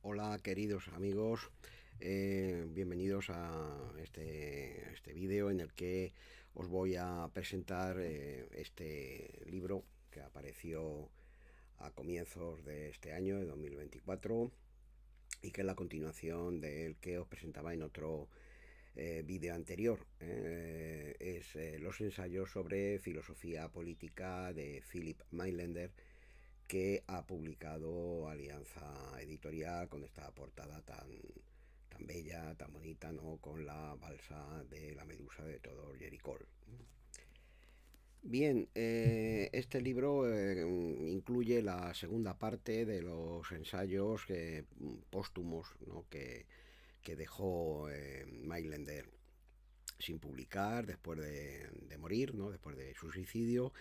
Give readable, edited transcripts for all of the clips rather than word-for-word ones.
Hola queridos amigos, bienvenidos a este vídeo en el que os voy a presentar este libro que apareció a comienzos de este año, de 2024, y que es la continuación del que os presentaba en otro vídeo anterior. Es los ensayos sobre filosofía política de Philip Mailander, que ha publicado Alianza Editorial con esta portada tan bella, tan bonita, ¿no? Con la balsa de la medusa de Todor Jericó. Bien, este libro incluye la segunda parte de los ensayos póstumos, ¿no? que dejó Mailander sin publicar después de morir, ¿no? Después de su suicidio.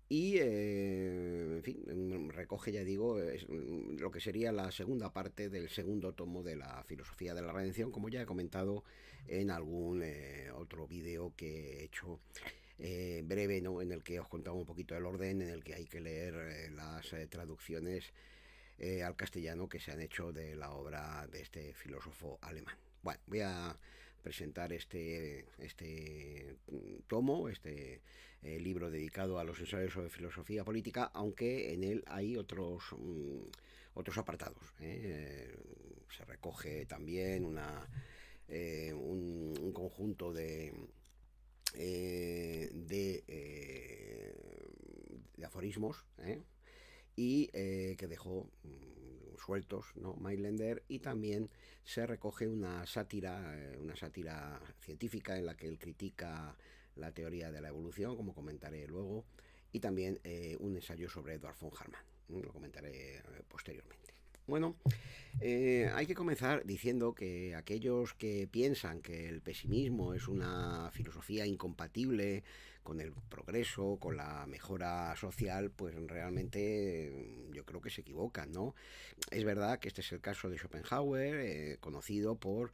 Y, en fin, recoge, ya digo, lo que sería la segunda parte del segundo tomo de la filosofía de la redención, como ya he comentado en algún otro vídeo que he hecho breve, ¿no? En el que os contaba un poquito el orden en el que hay que leer las traducciones al castellano que se han hecho de la obra de este filósofo alemán. Bueno, voy a presentar este tomo, libro dedicado a los ensayos sobre filosofía política, aunque en él hay otros apartados. Se recoge también un conjunto de aforismos, y que dejó sueltos, ¿no? Mailander, y también se recoge una sátira científica en la que él critica la teoría de la evolución, como comentaré luego, y también un ensayo sobre Edward von Harman, lo comentaré posteriormente. Bueno, hay que comenzar diciendo que aquellos que piensan que el pesimismo es una filosofía incompatible con el progreso, con la mejora social, pues realmente yo creo que se equivocan, ¿no? Es verdad que este es el caso de Schopenhauer, conocido por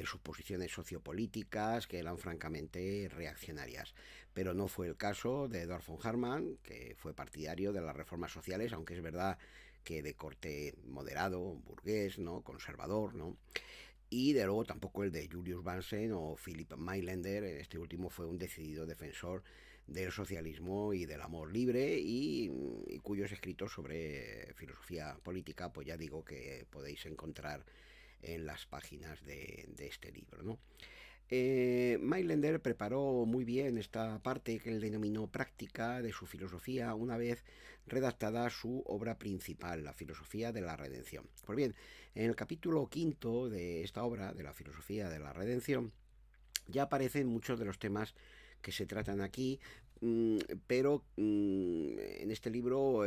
sus posiciones sociopolíticas que eran francamente reaccionarias, pero no fue el caso de Edward von Harman, que fue partidario de las reformas sociales, aunque es verdad que de corte moderado, burgués, ¿no? Conservador, ¿no? Y de luego tampoco el de Julius Bansen o Philip Mailander. Este último fue un decidido defensor del socialismo y del amor libre, y cuyos escritos sobre filosofía política, pues ya digo que podéis encontrar en las páginas de este libro, ¿no? Mailander preparó muy bien esta parte que él denominó práctica de su filosofía una vez redactada su obra principal, la filosofía de la redención. Pues bien, en el capítulo quinto de esta obra, de la filosofía de la redención, ya aparecen muchos de los temas que se tratan aquí, pero en este libro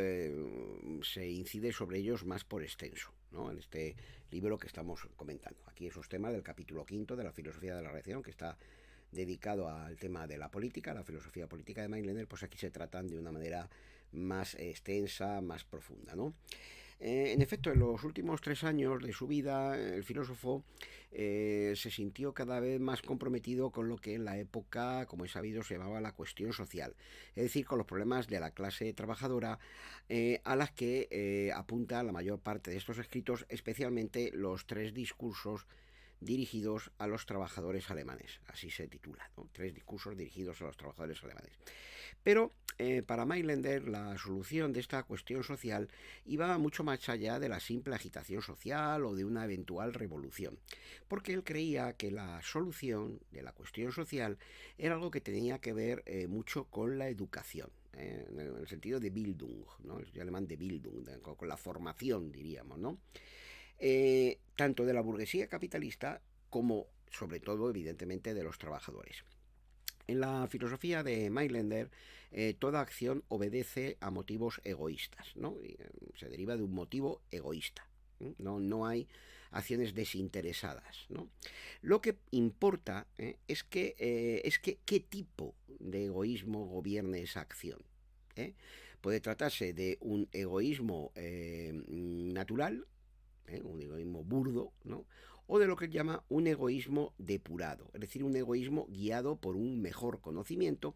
se incide sobre ellos más por extenso, ¿no? En este libro que estamos comentando. Aquí esos temas del capítulo quinto de la filosofía de la reacción, que está dedicado al tema de la política, la filosofía política de Mailander, pues aquí se tratan de una manera más extensa, más profunda, ¿no? En efecto, en los últimos 3 años de su vida, el filósofo se sintió cada vez más comprometido con lo que en la época, como es sabido, se llamaba la cuestión social, es decir, con los problemas de la clase trabajadora, a las que apunta la mayor parte de estos escritos, especialmente los tres discursos dirigidos a los trabajadores alemanes, así se titula, ¿no? Tres discursos dirigidos a los trabajadores alemanes. Pero para Mailander la solución de esta cuestión social iba mucho más allá de la simple agitación social o de una eventual revolución, porque él creía que la solución de la cuestión social era algo que tenía que ver mucho con la educación, en el sentido de Bildung, ¿no? El alemán de Bildung, con la formación, diríamos, ¿no? Tanto de la burguesía capitalista como, sobre todo, evidentemente, de los trabajadores. En la filosofía de Mailander, toda acción obedece a motivos egoístas, ¿no? Se deriva de un motivo egoísta. No hay acciones desinteresadas, ¿no? Lo que importa es que qué tipo de egoísmo gobierne esa acción. Puede tratarse de un egoísmo natural, un egoísmo burdo, ¿no? O de lo que él llama un egoísmo depurado, es decir, un egoísmo guiado por un mejor conocimiento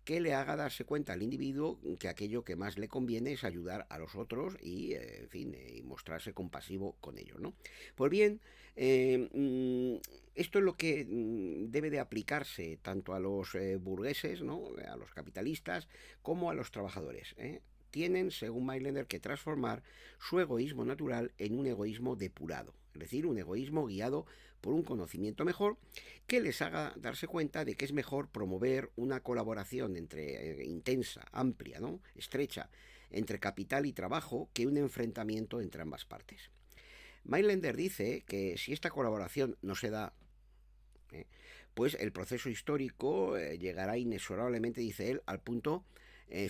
que le haga darse cuenta al individuo que aquello que más le conviene es ayudar a los otros y, en fin, y mostrarse compasivo con ellos, ¿no? Pues bien, esto es lo que debe de aplicarse tanto a los burgueses, ¿no? A los capitalistas, como a los trabajadores, ¿eh? Tienen, según Mailänder, que transformar su egoísmo natural en un egoísmo depurado, es decir, un egoísmo guiado por un conocimiento mejor que les haga darse cuenta de que es mejor promover una colaboración intensa, amplia, ¿no? Estrecha, entre capital y trabajo que un enfrentamiento entre ambas partes. Mailänder dice que si esta colaboración no se da, ¿eh? Pues el proceso histórico llegará inexorablemente, dice él, al punto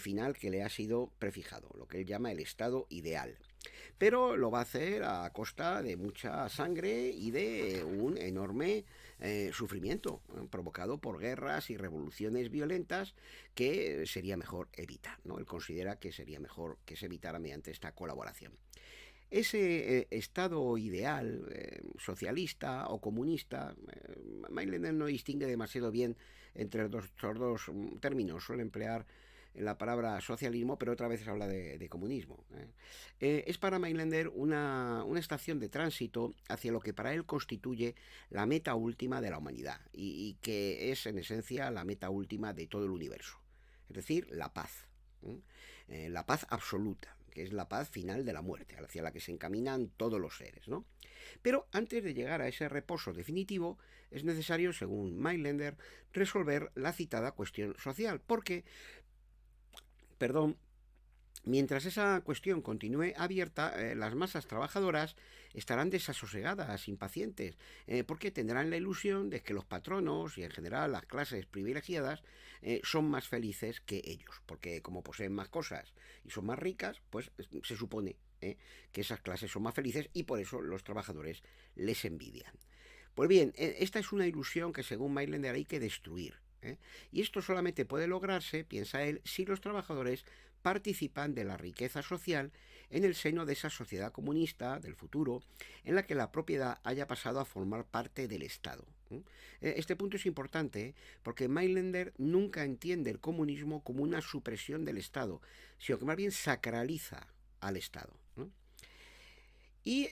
final que le ha sido prefijado, lo que él llama el estado ideal. Pero lo va a hacer a costa de mucha sangre y de un enorme sufrimiento provocado por guerras y revoluciones violentas que sería mejor evitar, ¿no? Él considera que sería mejor que se evitara mediante esta colaboración. Ese estado ideal, socialista o comunista, Mailänder no distingue demasiado bien entre estos dos términos. Suele emplear la palabra socialismo, pero otra vez habla de comunismo. Es para Mailänder una estación de tránsito hacia lo que para él constituye la meta última de la humanidad y que es en esencia la meta última de todo el universo, es decir, la paz. La paz absoluta, que es la paz final de la muerte, hacia la que se encaminan todos los seres, ¿no? Pero antes de llegar a ese reposo definitivo, es necesario, según Mailänder, resolver la citada cuestión social, porque, perdón, mientras esa cuestión continúe abierta, las masas trabajadoras estarán desasosegadas, impacientes, porque tendrán la ilusión de que los patronos y en general las clases privilegiadas son más felices que ellos, porque como poseen más cosas y son más ricas, pues se supone que esas clases son más felices y por eso los trabajadores les envidian. Pues bien, esta es una ilusión que según Mailänder hay que destruir. Y esto solamente puede lograrse, piensa él, si los trabajadores participan de la riqueza social en el seno de esa sociedad comunista del futuro en la que la propiedad haya pasado a formar parte del Estado. Este punto es importante porque Mailänder nunca entiende el comunismo como una supresión del Estado, sino que más bien sacraliza al Estado. Y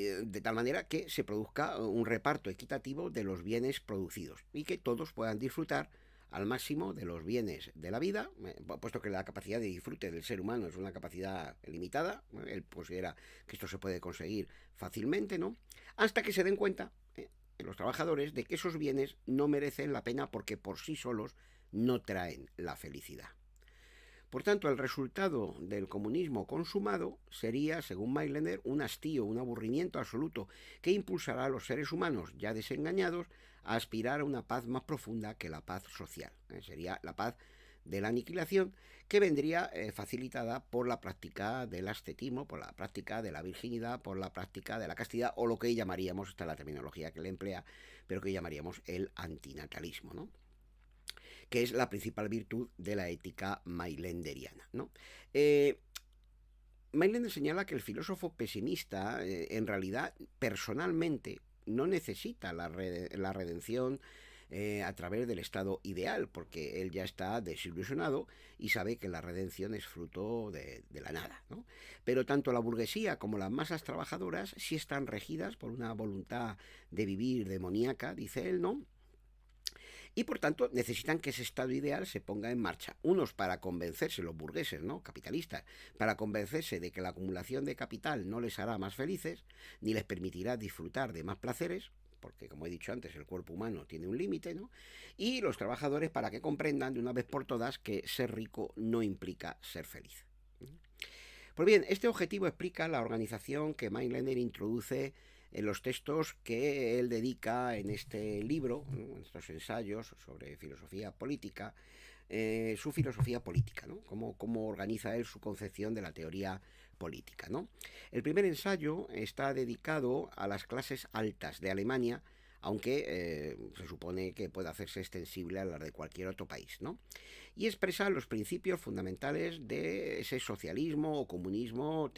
de tal manera que se produzca un reparto equitativo de los bienes producidos y que todos puedan disfrutar al máximo de los bienes de la vida, puesto que la capacidad de disfrute del ser humano es una capacidad limitada, él considera que esto se puede conseguir fácilmente, ¿no? Hasta que se den cuenta los trabajadores de que esos bienes no merecen la pena porque por sí solos no traen la felicidad. Por tanto, el resultado del comunismo consumado sería, según Mailänder, un hastío, un aburrimiento absoluto que impulsará a los seres humanos ya desengañados a aspirar a una paz más profunda que la paz social. Sería la paz de la aniquilación que vendría facilitada por la práctica del ascetismo, por la práctica de la virginidad, por la práctica de la castidad o lo que llamaríamos, esta es la terminología que le emplea, pero que llamaríamos el antinatalismo, ¿no? Que es la principal virtud de la ética mailänderiana, ¿no? Mailänder señala que el filósofo pesimista en realidad personalmente no necesita la redención a través del estado ideal, porque él ya está desilusionado y sabe que la redención es fruto de la nada, ¿no? Pero tanto la burguesía como las masas trabajadoras sí están regidas por una voluntad de vivir demoníaca, dice él, ¿no? Y por tanto necesitan que ese estado ideal se ponga en marcha. Unos para convencerse, los burgueses, ¿no? Capitalistas, para convencerse de que la acumulación de capital no les hará más felices, ni les permitirá disfrutar de más placeres, porque como he dicho antes, el cuerpo humano tiene un límite, ¿no? Y los trabajadores para que comprendan de una vez por todas que ser rico no implica ser feliz. Pues bien, este objetivo explica la organización que Mailänder introduce en los textos que él dedica en este libro, ¿no? En estos ensayos sobre filosofía política, su filosofía política, ¿no? Cómo organiza él su concepción de la teoría política, ¿no? El primer ensayo está dedicado a las clases altas de Alemania aunque se supone que puede hacerse extensible a las de cualquier otro país, ¿no? Y expresa los principios fundamentales de ese socialismo o comunismo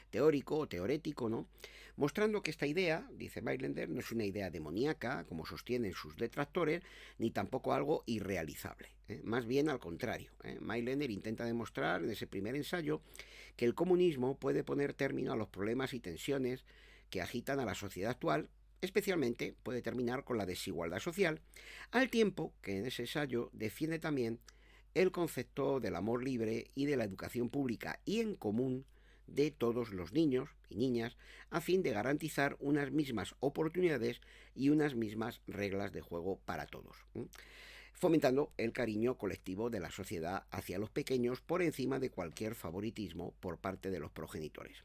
teórico o teorético, ¿no? Mostrando que esta idea, dice Mailander, no es una idea demoníaca, como sostienen sus detractores, ni tampoco algo irrealizable. Más bien al contrario. Mailander intenta demostrar en ese primer ensayo que el comunismo puede poner término a los problemas y tensiones que agitan a la sociedad actual, especialmente puede terminar con la desigualdad social, al tiempo que en ese ensayo defiende también el concepto del amor libre y de la educación pública y en común de todos los niños y niñas a fin de garantizar unas mismas oportunidades y unas mismas reglas de juego para todos, fomentando el cariño colectivo de la sociedad hacia los pequeños por encima de cualquier favoritismo por parte de los progenitores.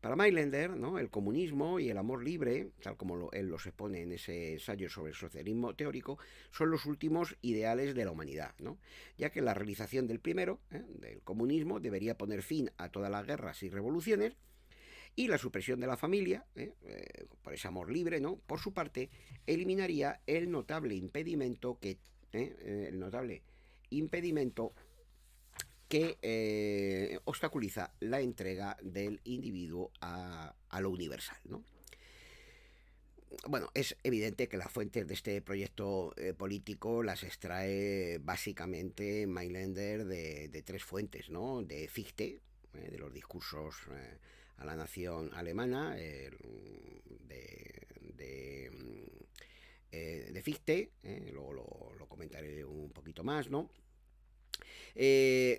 Para Mailander, ¿no?, el comunismo y el amor libre, tal como él los expone en ese ensayo sobre el socialismo teórico, son los últimos ideales de la humanidad, ¿no? Ya que la realización del primero, del comunismo, debería poner fin a todas las guerras y revoluciones, y la supresión de la familia, por ese amor libre, ¿no?, por su parte, eliminaría el notable impedimento que obstaculiza la entrega del individuo a lo universal, ¿no? Bueno, es evidente que las fuentes de este proyecto político las extrae básicamente Mailander de tres fuentes, ¿no? De Fichte, de los discursos a la nación alemana, de Fichte, luego lo comentaré un poquito más, ¿no?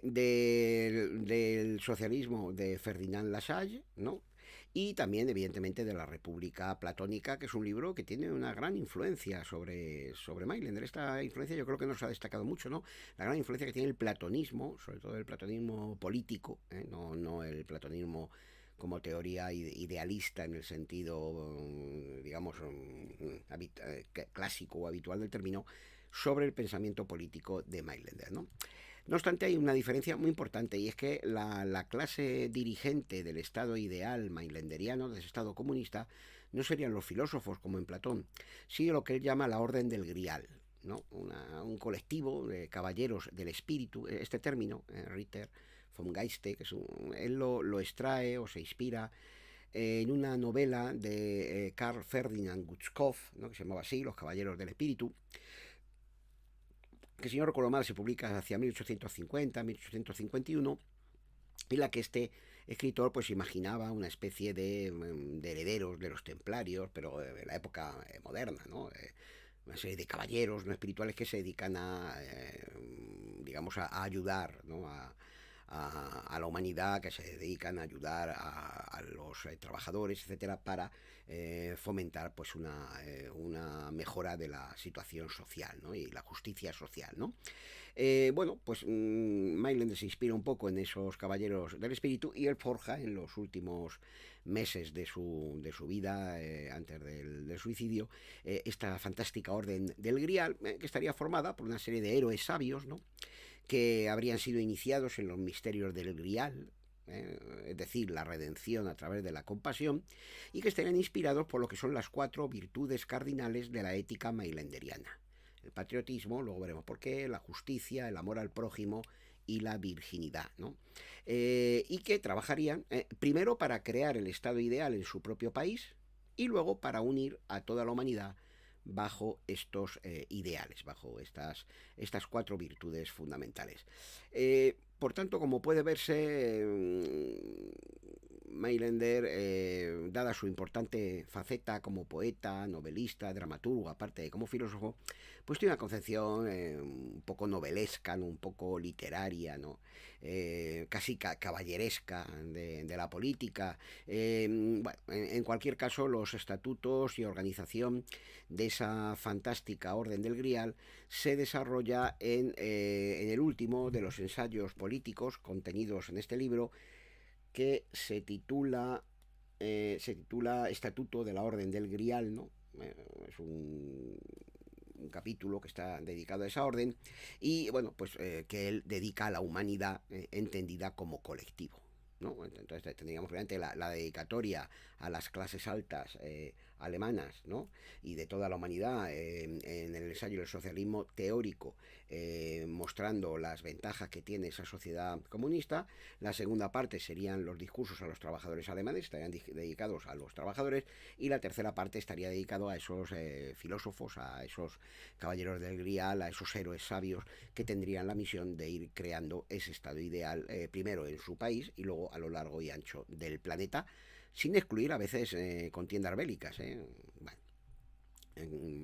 Del socialismo de Ferdinand Lassalle, ¿no? Y también, evidentemente, de la República Platónica, que es un libro que tiene una gran influencia sobre Mailander. Esta influencia yo creo que nos ha destacado mucho, ¿no? La gran influencia que tiene el platonismo, sobre todo el platonismo político, no el platonismo como teoría idealista en el sentido, digamos, clásico o habitual del término, sobre el pensamiento político de Mailander, ¿no? No obstante, hay una diferencia muy importante y es que la clase dirigente del Estado ideal mailenderiano, del Estado comunista, no serían los filósofos como en Platón, sino lo que él llama la Orden del Grial, ¿no? Un colectivo de caballeros del espíritu, este término, Ritter vom Geiste, él lo extrae o se inspira en una novela de Karl Ferdinand Gutzkow, ¿no?, que se llamaba así, Los Caballeros del Espíritu, que si no recuerdo mal se publica hacia 1850, 1851, en la que este escritor pues imaginaba una especie de herederos de los templarios, pero en la época moderna, ¿no? Una serie de caballeros no espirituales que se dedican digamos, a ayudar, ¿no?, a la humanidad, que se dedican a ayudar a los trabajadores, etcétera, para fomentar pues una mejora de la situación social, ¿no?, y la justicia social, ¿no? Bueno, pues Mailander se inspira un poco en esos caballeros del espíritu y él forja en los últimos meses de su vida, antes del suicidio, esta fantástica orden del Grial, que estaría formada por una serie de héroes sabios, ¿no?, que habrían sido iniciados en los misterios del Grial, es decir, la redención a través de la compasión, y que estarían inspirados por lo que son las 4 virtudes cardinales de la ética mailanderiana: el patriotismo, luego veremos por qué, la justicia, el amor al prójimo y la virginidad, ¿no? Y que trabajarían primero para crear el estado ideal en su propio país y luego para unir a toda la humanidad bajo estos ideales, bajo estas 4 virtudes fundamentales. Por tanto, como puede verse, Mailander, dada su importante faceta como poeta, novelista, dramaturgo, aparte de como filósofo, pues tiene una concepción un poco novelesca, ¿no?, un poco literaria, ¿no?, casi caballeresca de la política. Bueno, en cualquier caso, los estatutos y organización de esa fantástica Orden del Grial se desarrolla en el último de los ensayos políticos contenidos en este libro, que se titula Estatuto de la Orden del Grial, ¿no? Es un capítulo que está dedicado a esa orden y bueno, pues que él dedica a la humanidad entendida como colectivo. ¿no? Entonces tendríamos realmente la dedicatoria a las clases altas alemanas, ¿no? Y de toda la humanidad en el ensayo del socialismo teórico, mostrando las ventajas que tiene esa sociedad comunista. La segunda parte serían los discursos a los trabajadores alemanes, estarían dedicados a los trabajadores, y la tercera parte estaría dedicado a esos filósofos, a esos caballeros del Grial, a esos héroes sabios que tendrían la misión de ir creando ese estado ideal, primero en su país y luego a lo largo y ancho del planeta, sin excluir a veces contiendas bélicas. Bueno,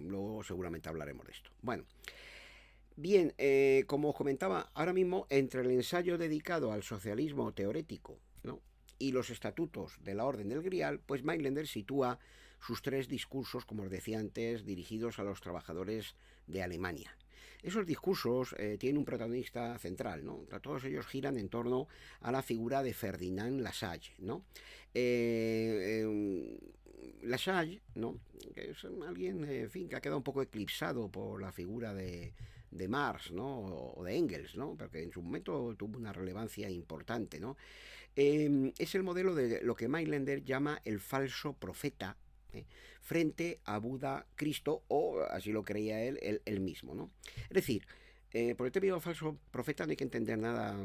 luego seguramente hablaremos de esto. Bueno, bien, como os comentaba, ahora mismo entre el ensayo dedicado al socialismo teórico, ¿no?, y los estatutos de la Orden del Grial, pues Mailänder sitúa sus tres discursos, como os decía antes, dirigidos a los trabajadores de Alemania. Esos discursos tienen un protagonista central, ¿no? Todos ellos giran en torno a la figura de Ferdinand Lassalle, ¿no? Lassalle, ¿no?, que es alguien, en fin, que ha quedado un poco eclipsado por la figura de Marx, ¿no?, o de Engels, ¿no?, porque en su momento tuvo una relevancia importante, ¿no? Es el modelo de lo que Mailänder llama el falso profeta, frente a Buda, Cristo, o así lo creía él mismo, ¿no? Es decir, por el término falso profeta no hay que entender nada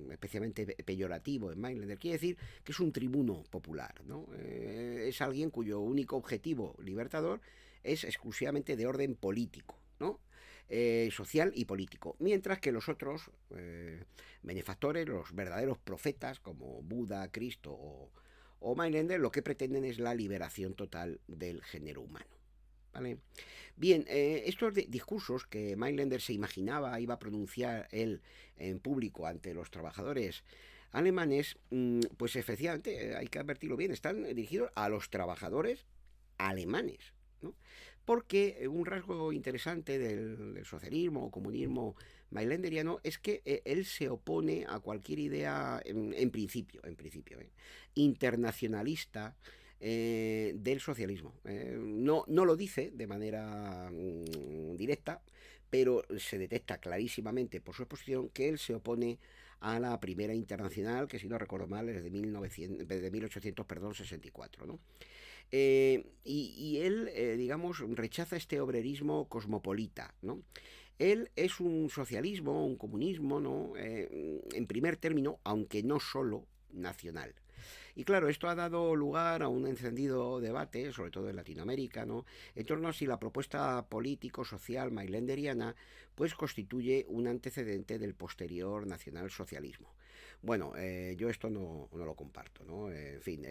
especialmente peyorativo en Mailänder. Quiere decir que es un tribuno popular, ¿no? Es alguien cuyo único objetivo libertador es exclusivamente de orden político, ¿no? Social y político, mientras que los otros benefactores, los verdaderos profetas como Buda, Cristo o Mailänder, lo que pretenden es la liberación total del género humano. ¿Vale? Bien, estos discursos que Mailänder se imaginaba iba a pronunciar él en público ante los trabajadores alemanes, pues efectivamente, hay que advertirlo bien, están dirigidos a los trabajadores alemanes, ¿no? Porque un rasgo interesante del socialismo o comunismo mailänderiano es que él se opone a cualquier idea, en principio, internacionalista, del socialismo. No lo dice de manera directa, pero se detecta clarísimamente por su exposición que él se opone a la primera internacional, que si no recuerdo mal es de 1864, ¿no? Y él, digamos, rechaza este obrerismo cosmopolita, ¿no? Él es un socialismo, un comunismo, ¿no?, en primer término, aunque no solo nacional. Y claro, esto ha dado lugar a un encendido debate, sobre todo en Latinoamérica, ¿no?, en torno a si la propuesta político-social mailänderiana pues constituye un antecedente del posterior nacionalsocialismo. Bueno, yo esto no lo comparto, ¿no? En fin,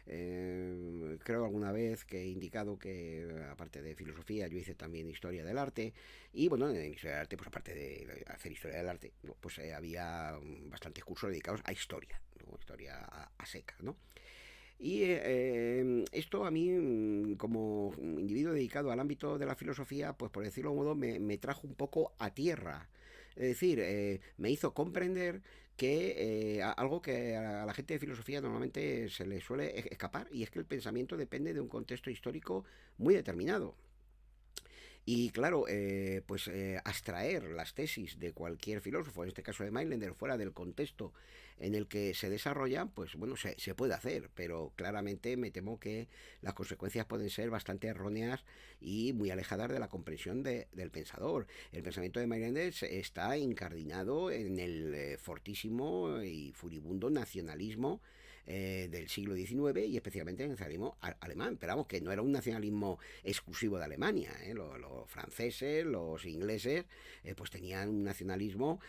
creo alguna vez que he indicado que, aparte de filosofía, yo hice también historia del arte. Y bueno, en historia del arte, pues aparte de hacer historia del arte, ¿no?, pues había bastantes cursos dedicados a historia, ¿no?, historia a seca, ¿no? Y esto a mí, como individuo dedicado al ámbito de la filosofía, pues por decirlo de un modo, me trajo un poco a tierra. Es decir, me hizo comprender que algo que a la gente de filosofía normalmente se le suele escapar, y es que el pensamiento depende de un contexto histórico muy determinado. Y claro, pues abstraer las tesis de cualquier filósofo, en este caso de Mailänder, fuera del contexto en el que se desarrollan, pues bueno, se puede hacer, pero claramente me temo que las consecuencias pueden ser bastante erróneas y muy alejadas de la comprensión del pensador. El pensamiento de Mailänder está incardinado en el fortísimo y furibundo nacionalismo del siglo XIX, y especialmente en el nacionalismo alemán. Pero vamos, que no era un nacionalismo exclusivo de Alemania. Los franceses, los ingleses, pues tenían un nacionalismo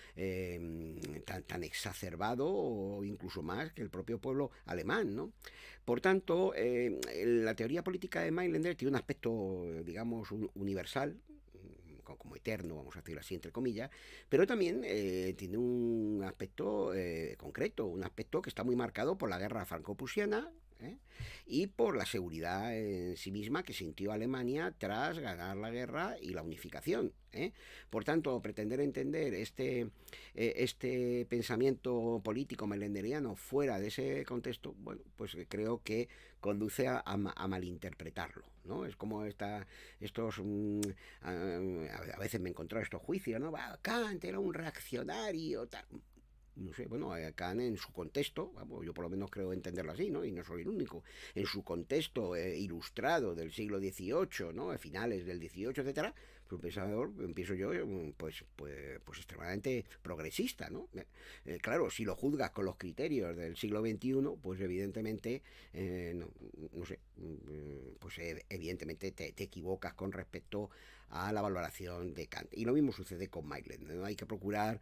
tan exacerbado o incluso más que el propio pueblo alemán, ¿no? Por tanto, la teoría política de Mailänder tiene un aspecto, digamos, universal, como eterno, vamos a decirlo así, entre comillas, pero también tiene un aspecto concreto, un aspecto que está muy marcado por la guerra franco-prusiana, y por la seguridad en sí misma que sintió Alemania tras ganar la guerra y la unificación. Por tanto, pretender entender este pensamiento político mailänderiano fuera de ese contexto, bueno, pues creo que conduce a malinterpretarlo, ¿no? Es como estos a veces me he encontrado estos juicios, ¿no? Kant era un reaccionario, tal. no sé, bueno, Kant en su contexto, vamos, yo por lo menos creo entenderlo así, ¿no? Y no soy el único, en su contexto ilustrado del siglo XVIII, ¿no? A finales del XVIII, etcétera, pues un pensador, empiezo yo, pues extremadamente progresista, ¿no? Claro, si lo juzgas con los criterios del siglo XXI, pues evidentemente, no, no sé, pues evidentemente te equivocas con respecto a la valoración de Kant. Y lo mismo sucede con Maitland, ¿no? Hay que procurar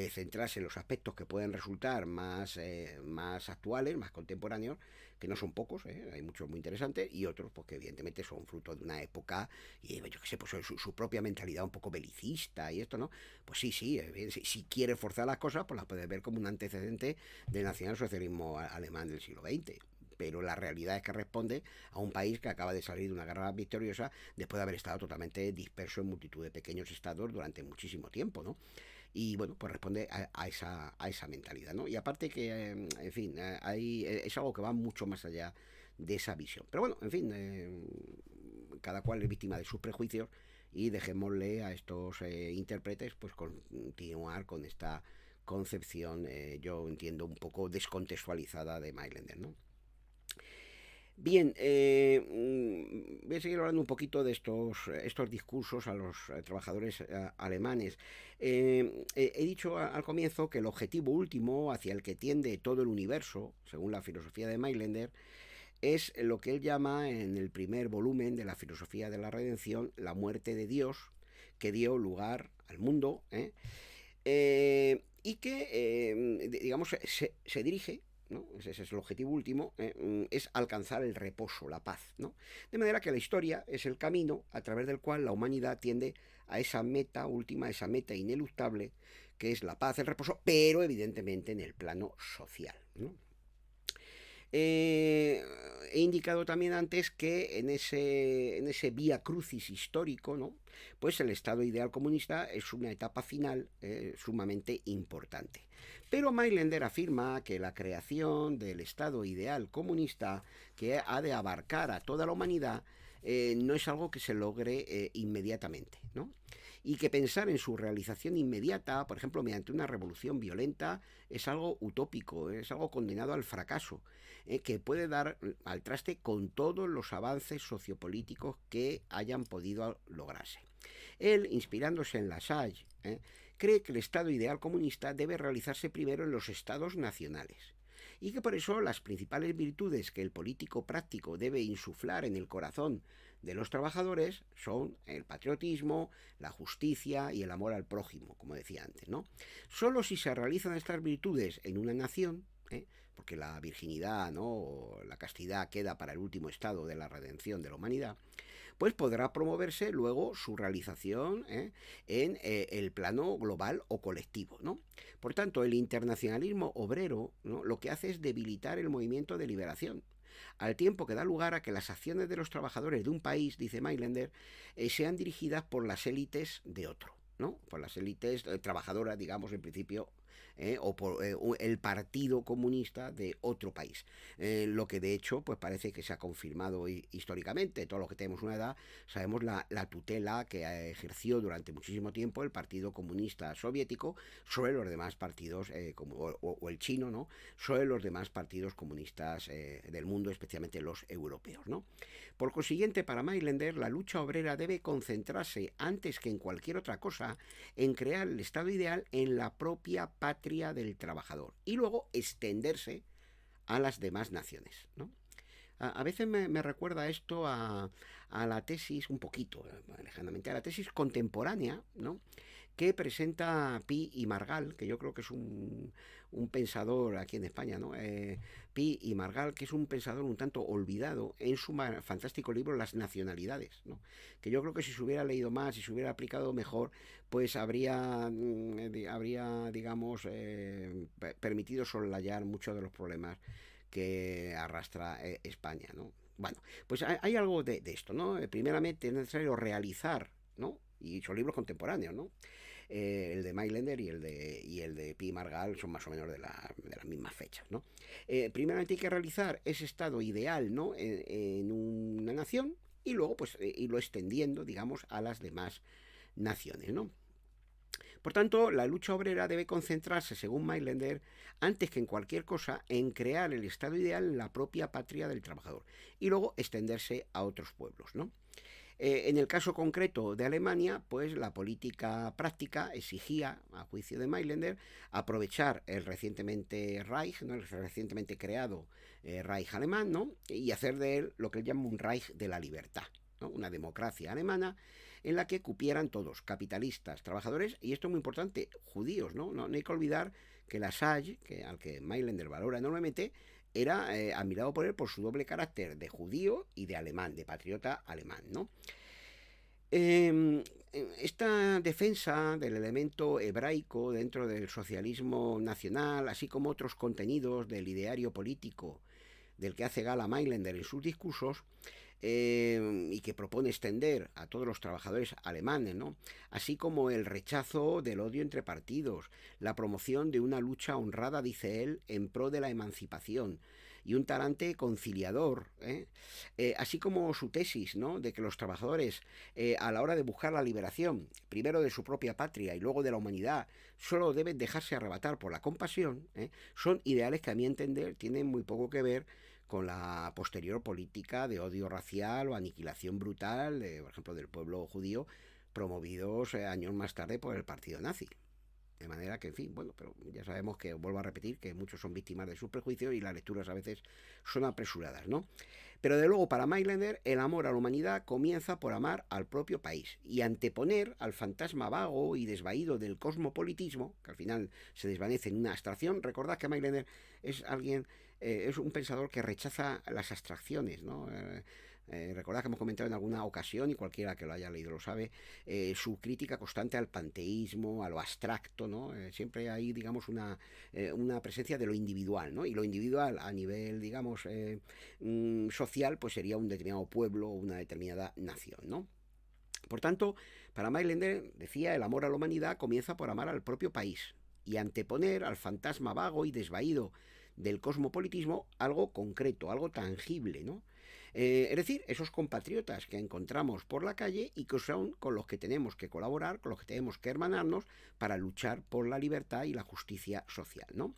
centrarse en los aspectos que pueden resultar más actuales, más contemporáneos, que no son pocos, hay muchos muy interesantes, y otros pues, que evidentemente son fruto de una época, y yo qué sé, pues su propia mentalidad un poco belicista y esto, ¿no? Pues sí, sí, si quiere forzar las cosas, pues las puedes ver como un antecedente del nacionalsocialismo alemán del siglo XX, pero la realidad es que responde a un país que acaba de salir de una guerra victoriosa después de haber estado totalmente disperso en multitud de pequeños estados durante muchísimo tiempo, ¿no? Y bueno, pues responde a esa mentalidad, ¿no? Y aparte que, en fin, es algo que va mucho más allá de esa visión. Pero bueno, en fin, cada cual es víctima de sus prejuicios y dejémosle a estos intérpretes pues continuar con esta concepción, yo entiendo, un poco descontextualizada de Mailänder, ¿no? Bien, voy a seguir hablando un poquito de estos discursos a los trabajadores alemanes. He dicho al comienzo que el objetivo último hacia el que tiende todo el universo, según la filosofía de Mailänder, es lo que él llama en el primer volumen de la filosofía de la redención la muerte de Dios, que dio lugar al mundo, y que, digamos, se dirige, ¿no? Ese es el objetivo último, es alcanzar el reposo, la paz, ¿no? De manera que la historia es el camino a través del cual la humanidad tiende a esa meta última, esa meta ineluctable, que es la paz, el reposo, pero evidentemente en el plano social, ¿no? Eh, He indicado también antes que en ese vía crucis histórico, ¿no? Pues el Estado ideal comunista es una etapa final sumamente importante. Pero Mailänder afirma que la creación del Estado ideal comunista, que ha de abarcar a toda la humanidad, no es algo que se logre inmediatamente, ¿no? Y que pensar en su realización inmediata, por ejemplo, mediante una revolución violenta, es algo utópico, es algo condenado al fracaso, que puede dar al traste con todos los avances sociopolíticos que hayan podido lograrse. Él, inspirándose en Lassalle, cree que el Estado ideal comunista debe realizarse primero en los estados nacionales y que por eso las principales virtudes que el político práctico debe insuflar en el corazón de los trabajadores son el patriotismo, la justicia y el amor al prójimo, como decía antes, ¿no? Solo si se realizan estas virtudes en una nación, porque la virginidad, ¿no? O la castidad queda para el último estado de la redención de la humanidad, pues podrá promoverse luego su realización en el plano global o colectivo, ¿no? Por tanto, el internacionalismo obrero, ¿no? Lo que hace es debilitar el movimiento de liberación, al tiempo que da lugar a que las acciones de los trabajadores de un país, dice Mailänder, sean dirigidas por las élites de otro, ¿no? Por las élites trabajadoras, digamos, en principio, o por el Partido Comunista de otro país. Lo que de hecho pues parece que se ha confirmado históricamente. Todos los que tenemos una edad sabemos la tutela que ejerció durante muchísimo tiempo el Partido Comunista Soviético sobre los demás partidos, o el chino, ¿no? Sobre los demás partidos comunistas del mundo, especialmente los europeos, ¿no? Por consiguiente, para Mailänder, la lucha obrera debe concentrarse antes que en cualquier otra cosa en crear el estado ideal en la propia patria del trabajador y luego extenderse a las demás naciones, ¿no? A veces me recuerda esto a la tesis, un poquito, lejanamente, a la tesis contemporánea, ¿no? Que presenta Pi y Margal, que yo creo que es un pensador aquí en España, ¿no? Pi y Margal, que es un pensador un tanto olvidado en su fantástico libro Las nacionalidades, ¿no? Que yo creo que si se hubiera leído más, si se hubiera aplicado mejor, pues habría digamos, permitido soslayar muchos de los problemas que arrastra España, ¿no? Bueno, pues hay algo de esto, ¿no? Primeramente es necesario realizar, ¿no? Y son libros contemporáneos, ¿no? El de Mailänder y el de Pi Margal son más o menos de las mismas fechas, ¿no? Primeramente hay que realizar ese estado ideal, ¿no? En una nación y luego pues irlo extendiendo, digamos, a las demás naciones, ¿no? Por tanto, la lucha obrera debe concentrarse, según Mailänder, antes que en cualquier cosa, en crear el estado ideal en la propia patria del trabajador y luego extenderse a otros pueblos, ¿no? En el caso concreto de Alemania, pues la política práctica exigía, a juicio de Mailänder, aprovechar el recientemente Reich, ¿no? El recientemente creado Reich alemán, ¿no? Y hacer de él lo que él llama un Reich de la libertad, ¿no? Una democracia alemana en la que cupieran todos, capitalistas, trabajadores, y esto es muy importante, judíos, ¿no? No hay que olvidar que la Sage, al que Mailänder valora enormemente, era admirado por él por su doble carácter de judío y de alemán, de patriota alemán, ¿no? Eh, esta defensa del elemento hebraico dentro del socialismo nacional, así como otros contenidos del ideario político del que hace gala Mailänder en sus discursos, y que propone extender a todos los trabajadores alemanes, ¿no? Así como el rechazo del odio entre partidos, la promoción de una lucha honrada, dice él, en pro de la emancipación y un talante conciliador, así como su tesis, ¿no? De que los trabajadores, a la hora de buscar la liberación, primero de su propia patria y luego de la humanidad, solo deben dejarse arrebatar por la compasión, son ideales que a mi entender tienen muy poco que ver con la posterior política de odio racial o aniquilación brutal, por ejemplo, del pueblo judío, promovidos años más tarde por el partido nazi. De manera que, en fin, bueno, pero ya sabemos que, vuelvo a repetir, que muchos son víctimas de sus prejuicios y las lecturas a veces son apresuradas, ¿no? Pero de luego, para Mailänder, el amor a la humanidad comienza por amar al propio país y anteponer al fantasma vago y desvaído del cosmopolitismo, que al final se desvanece en una abstracción. Recordad que Mailänder es alguien, es un pensador que rechaza las abstracciones, ¿no? Recordad que hemos comentado en alguna ocasión, y cualquiera que lo haya leído lo sabe, su crítica constante al panteísmo, a lo abstracto, ¿no? Siempre hay, digamos, una presencia de lo individual, ¿no? Y lo individual a nivel, digamos, social, pues sería un determinado pueblo o una determinada nación, ¿no? Por tanto, para Mailänder, decía, el amor a la humanidad comienza por amar al propio país y anteponer al fantasma vago y desvaído del cosmopolitismo algo concreto, algo tangible, ¿no? Es decir, esos compatriotas que encontramos por la calle y que son con los que tenemos que colaborar, con los que tenemos que hermanarnos para luchar por la libertad y la justicia social, ¿no?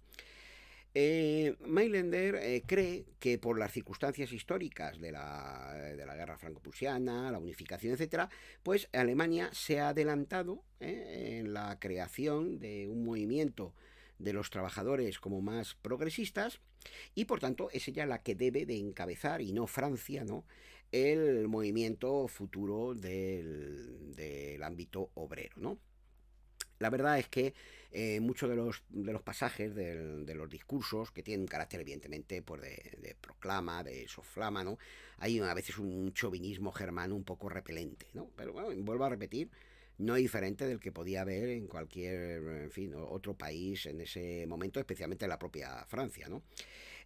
Mailänder cree que por las circunstancias históricas de la guerra franco-prusiana, la unificación, etcétera, pues Alemania se ha adelantado en la creación de un movimiento de los trabajadores como más progresistas y por tanto es ella la que debe de encabezar y no Francia, ¿no? El movimiento futuro del ámbito obrero, ¿no? La verdad es que muchos de los pasajes de los discursos, que tienen un carácter evidentemente pues de proclama, de soflama, ¿no? Hay a veces un chauvinismo germano un poco repelente, ¿no? Pero bueno, vuelvo a repetir, no es diferente del que podía haber en cualquier, en fin, otro país en ese momento, especialmente en la propia Francia, ¿no?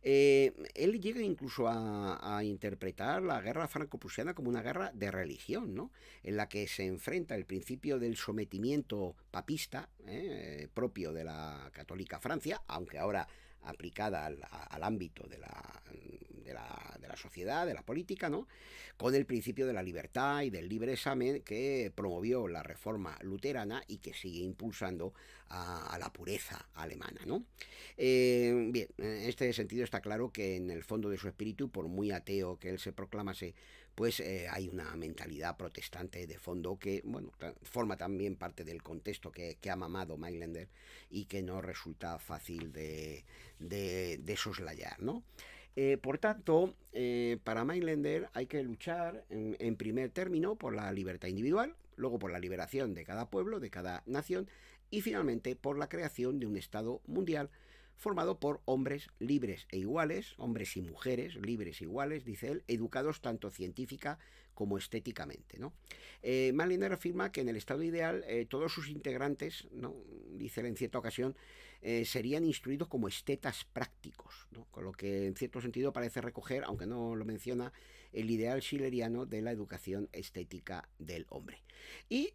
Él llega incluso a interpretar la guerra franco-prusiana como una guerra de religión, ¿no? En la que se enfrenta el principio del sometimiento papista, propio de la católica Francia, aunque ahora aplicada al ámbito de la sociedad, de la política, ¿no? Con el principio de la libertad y del libre examen que promovió la reforma luterana y que sigue impulsando a la pureza alemana, ¿no? Bien, en este sentido está claro que en el fondo de su espíritu, por muy ateo que él se proclamase, pues hay una mentalidad protestante de fondo que, bueno, forma también parte del contexto que ha mamado Mailänder y que no resulta fácil de soslayar, ¿no? Por tanto, para Mailänder hay que luchar en primer término por la libertad individual, luego por la liberación de cada pueblo, de cada nación, y finalmente por la creación de un Estado mundial formado por hombres libres e iguales, hombres y mujeres libres e iguales, dice él, educados tanto científica como estéticamente, ¿no? Mailänder afirma que en el estado ideal todos sus integrantes, ¿no? Dice él en cierta ocasión, serían instruidos como estetas prácticos, ¿no? Con lo que en cierto sentido parece recoger, aunque no lo menciona, el ideal schilleriano de la educación estética del hombre. Y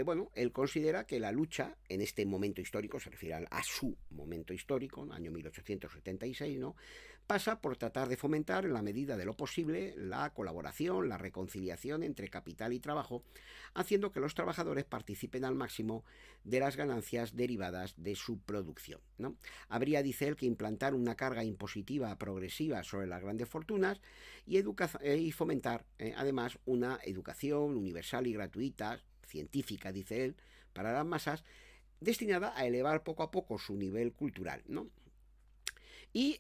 bueno, él considera que la lucha en este momento histórico, se refiere a su momento histórico, año 1876, ¿no? pasa por tratar de fomentar, en la medida de lo posible, la colaboración, la reconciliación entre capital y trabajo, haciendo que los trabajadores participen al máximo de las ganancias derivadas de su producción, ¿no? Habría, dice él, que implantar una carga impositiva progresiva sobre las grandes fortunas y fomentar, además, una educación universal y gratuita, científica, dice él, para las masas, destinada a elevar poco a poco su nivel cultural, ¿no? Y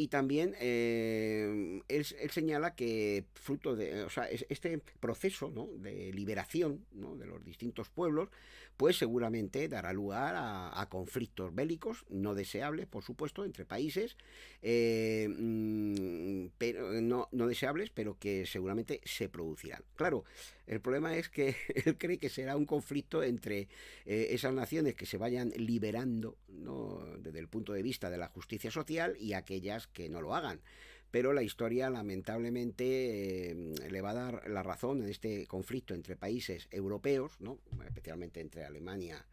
también él señala que fruto de, o sea, este proceso, ¿no?, de liberación, ¿no?, de los distintos pueblos, pues seguramente dará lugar a conflictos bélicos no deseables, por supuesto, entre países, pero no deseables, pero que seguramente se producirán. Claro, el problema es que él cree que será un conflicto entre esas naciones que se vayan liberando, ¿no?, desde el punto de vista de la justicia social, y aquellas que no lo hagan. Pero la historia lamentablemente le va a dar la razón en este conflicto entre países europeos, ¿no?, especialmente entre Alemania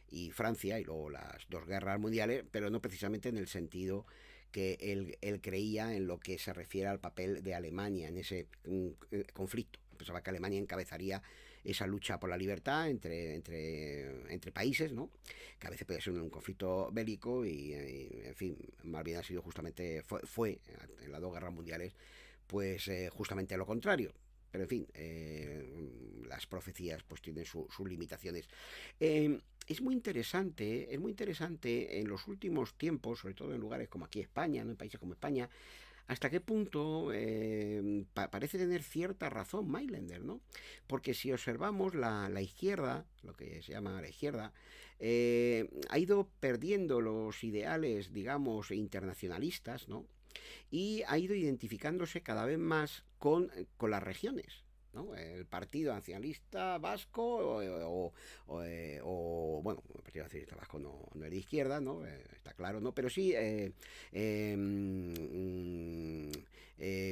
y Francia, y luego las dos guerras mundiales, pero no precisamente en el sentido que él creía en lo que se refiere al papel de Alemania en ese conflicto. Pensaba que Alemania encabezaría esa lucha por la libertad entre países, ¿no?, que a veces puede ser un conflicto bélico en fin, más bien ha sido justamente, fue en las dos guerras mundiales, pues justamente lo contrario. Pero en fin, las profecías pues tienen sus limitaciones. Es muy interesante en los últimos tiempos, sobre todo en lugares como aquí España, ¿no?, en países como España, hasta qué punto parece tener cierta razón Mailänder, ¿no? Porque si observamos la izquierda, lo que se llama la izquierda, ha ido perdiendo los ideales, digamos, internacionalistas, ¿no?, y ha ido identificándose cada vez más con las regiones, ¿no? El Partido Nacionalista Vasco bueno, el Partido Nacionalista Vasco no es de izquierda, ¿no? Está claro, ¿no? Pero sí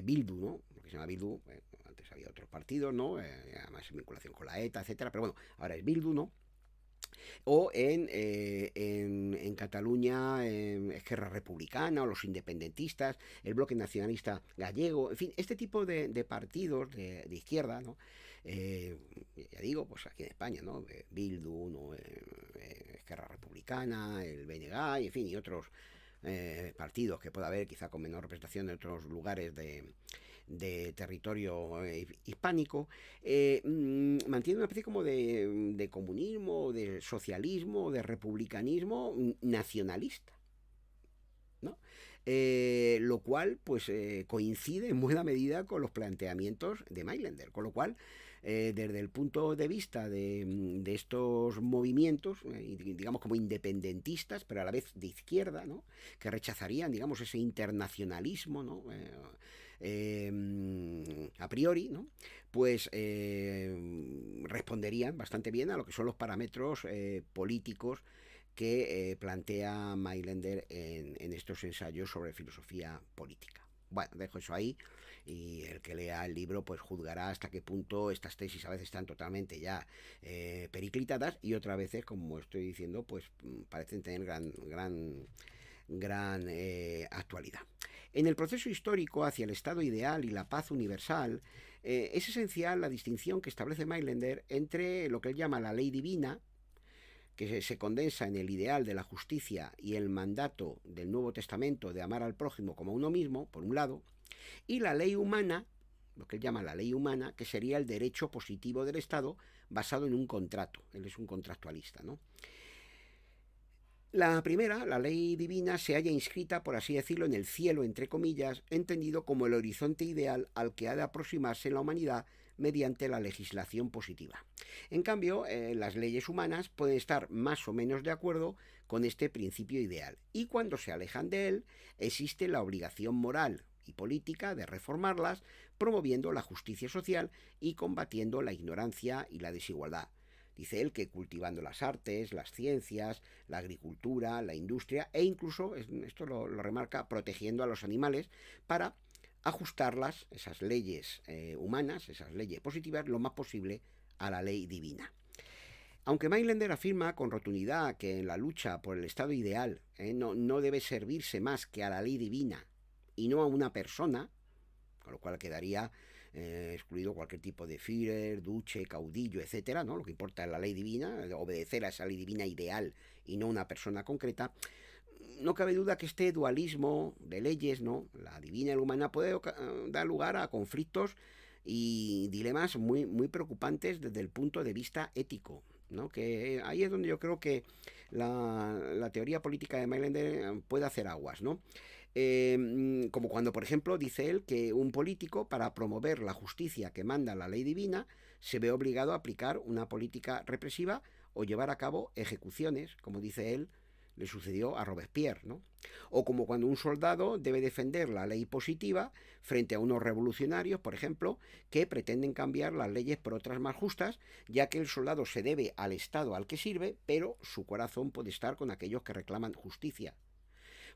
Bildu, ¿no? Lo que se llama Bildu, antes había otros partidos, ¿no? Además en vinculación con la ETA, etcétera, pero bueno, ahora es Bildu, ¿no? O en Cataluña, Esquerra Republicana, o los independentistas, el Bloque Nacionalista Gallego, en fin, este tipo de partidos de izquierda, ¿no? Ya digo, pues aquí en España, ¿no? Bildu, ¿no? Esquerra Republicana, el BNG, en fin, y otros partidos que pueda haber quizá con menor representación en otros lugares de territorio hispánico, mantiene una especie como de comunismo, de socialismo, de republicanismo nacionalista, ¿no? Lo cual pues coincide en buena medida con los planteamientos de Mailänder, con lo cual desde el punto de vista de estos movimientos, digamos como independentistas, pero a la vez de izquierda, ¿no?, que rechazarían, digamos, ese internacionalismo, ¿no?, a priori, ¿no?, pues responderían bastante bien a lo que son los parámetros políticos que plantea Mailänder en estos ensayos sobre filosofía política. Bueno, dejo eso ahí, y el que lea el libro pues juzgará hasta qué punto estas tesis a veces están totalmente ya periclitadas, y otras veces, como estoy diciendo, pues parecen tener gran actualidad. En el proceso histórico hacia el estado ideal y la paz universal, es esencial la distinción que establece Mailänder entre lo que él llama la ley divina, que se condensa en el ideal de la justicia y el mandato del Nuevo Testamento de amar al prójimo como a uno mismo, por un lado, y la ley humana, lo que él llama la ley humana, que sería el derecho positivo del Estado basado en un contrato. Él es un contractualista, ¿no? La primera, la ley divina, se halla inscrita, por así decirlo, en el cielo, entre comillas, entendido como el horizonte ideal al que ha de aproximarse la humanidad mediante la legislación positiva. En cambio, las leyes humanas pueden estar más o menos de acuerdo con este principio ideal, y cuando se alejan de él, existe la obligación moral y política de reformarlas, promoviendo la justicia social y combatiendo la ignorancia y la desigualdad. Dice él que cultivando las artes, las ciencias, la agricultura, la industria, e incluso, esto lo remarca, protegiendo a los animales, para ajustarlas, esas leyes humanas, esas leyes positivas, lo más posible a la ley divina. Aunque Mailänder afirma con rotundidad que en la lucha por el estado ideal no debe servirse más que a la ley divina y no a una persona, con lo cual quedaría excluido cualquier tipo de Führer, duce, caudillo, etcétera, ¿no? Lo que importa es la ley divina, obedecer a esa ley divina ideal y no una persona concreta. No cabe duda que este dualismo de leyes, ¿no? La divina y la humana, puede dar lugar a conflictos y dilemas muy preocupantes desde el punto de vista ético, ¿no? Que ahí es donde yo creo que la teoría política de Mailander puede hacer aguas, ¿no? Como cuando, por ejemplo, dice él que un político, para promover la justicia que manda la ley divina, se ve obligado a aplicar una política represiva o llevar a cabo ejecuciones, como dice él, le sucedió a Robespierre, ¿no? O como cuando un soldado debe defender la ley positiva frente a unos revolucionarios, por ejemplo, que pretenden cambiar las leyes por otras más justas, ya que el soldado se debe al Estado al que sirve, pero su corazón puede estar con aquellos que reclaman justicia.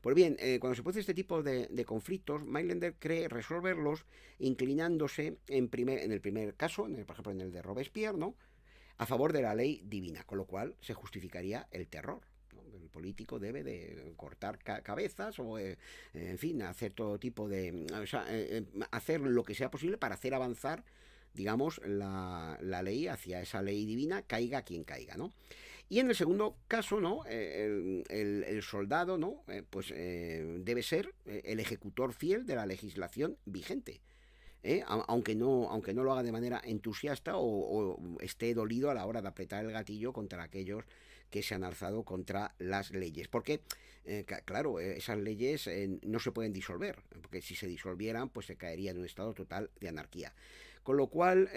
Pues bien, cuando se produce este tipo de conflictos, Mailander cree resolverlos inclinándose en el primer caso, por ejemplo en el de Robespierre, ¿no? A favor de la ley divina, con lo cual se justificaría el terror. ¿No? El político debe de cortar cabezas o, en fin, hacer todo tipo de... O sea, hacer lo que sea posible para hacer avanzar, digamos, la ley hacia esa ley divina, caiga quien caiga, ¿no? Y en el segundo caso, ¿no? El soldado, ¿no? Pues debe ser el ejecutor fiel de la legislación vigente. Aunque no lo haga de manera entusiasta o esté dolido a la hora de apretar el gatillo contra aquellos que se han alzado contra las leyes. Porque, claro, esas leyes no se pueden disolver, porque si se disolvieran, pues se caería en un estado total de anarquía. Con lo cual,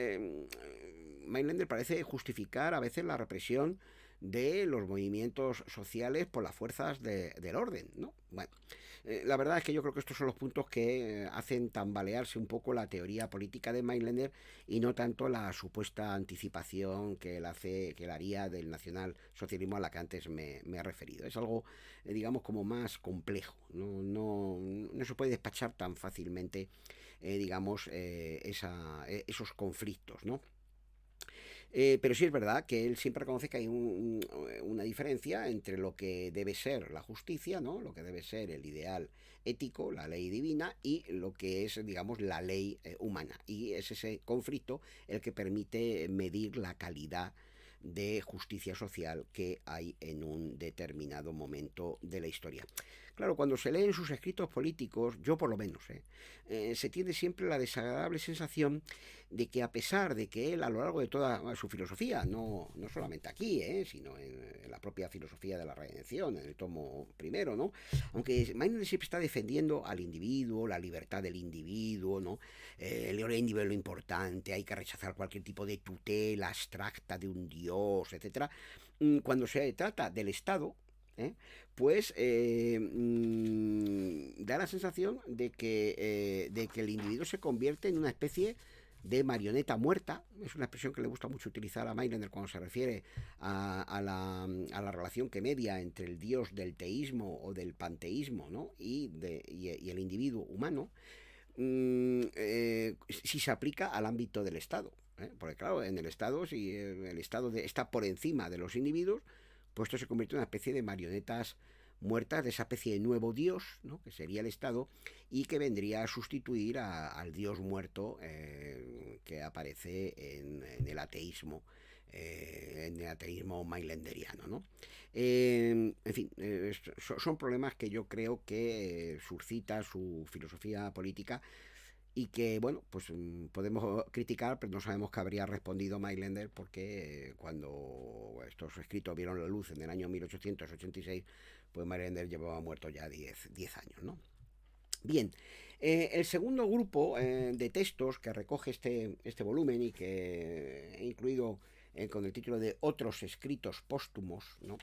Mailander parece justificar a veces la represión de los movimientos sociales por las fuerzas del orden, ¿no? Bueno, la verdad es que yo creo que estos son los puntos que hacen tambalearse un poco la teoría política de Mailander y no tanto la supuesta anticipación que él haría del nacionalsocialismo a la que antes me he referido. Es algo, digamos, como más complejo. No se puede despachar tan fácilmente, digamos, esos conflictos, ¿no? Pero sí es verdad que él siempre reconoce que hay una diferencia entre lo que debe ser la justicia, ¿no? Lo que debe ser el ideal ético, la ley divina, y lo que es, digamos, la ley humana. Y es ese conflicto el que permite medir la calidad de justicia social que hay en un determinado momento de la historia. Claro, cuando se leen sus escritos políticos, yo por lo menos, se tiene siempre la desagradable sensación de que a pesar de que él a lo largo de toda su filosofía, no solamente aquí, sino en la propia filosofía de la redención, en el tomo primero, ¿no? Aunque Maimonides siempre está defendiendo al individuo, la libertad del individuo, ¿no? El individuo es lo importante, hay que rechazar cualquier tipo de tutela abstracta de un dios, etcétera. Cuando se trata del Estado, pues da la sensación de que el individuo se convierte en una especie de marioneta muerta. Es una expresión que le gusta mucho utilizar a Mailander cuando se refiere a la relación que media entre el dios del teísmo o del panteísmo, ¿no? y el individuo humano, si se aplica al ámbito del Estado. Porque claro, en el Estado, si el Estado está por encima de los individuos, pues esto se convierte en una especie de marionetas muertas, de esa especie de nuevo dios, ¿no? Que sería el Estado, y que vendría a sustituir al dios muerto que aparece en el ateísmo mailanderiano, ¿no? En fin, son problemas que yo creo que suscita su filosofía política y que, bueno, pues podemos criticar, pero no sabemos qué habría respondido Mailander porque cuando estos escritos vieron la luz en el año 1886, pues Mailander llevaba muerto ya 10 años, ¿no? Bien, el segundo grupo de textos que recoge este volumen y que he incluido con el título de Otros escritos póstumos, ¿no?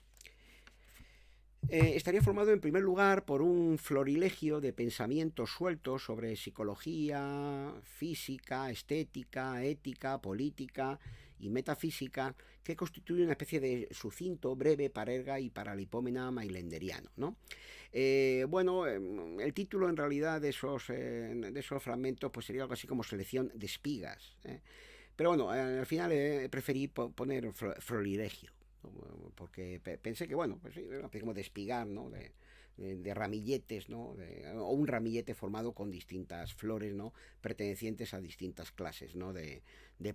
Estaría formado en primer lugar por un florilegio de pensamientos sueltos sobre psicología, física, estética, ética, política y metafísica que constituye una especie de sucinto, breve parerga y paralipómena mailanderiano, ¿no? El título en realidad de esos fragmentos pues sería algo así como selección de espigas, ¿eh? Pero bueno, al final preferí poner florilegio, ¿no? Porque pensé que, bueno, pues sí, aplicamos de espigar, ¿no? de ramilletes, ¿no? O un ramillete formado con distintas flores, ¿no? Pertenecientes a distintas clases, ¿no? De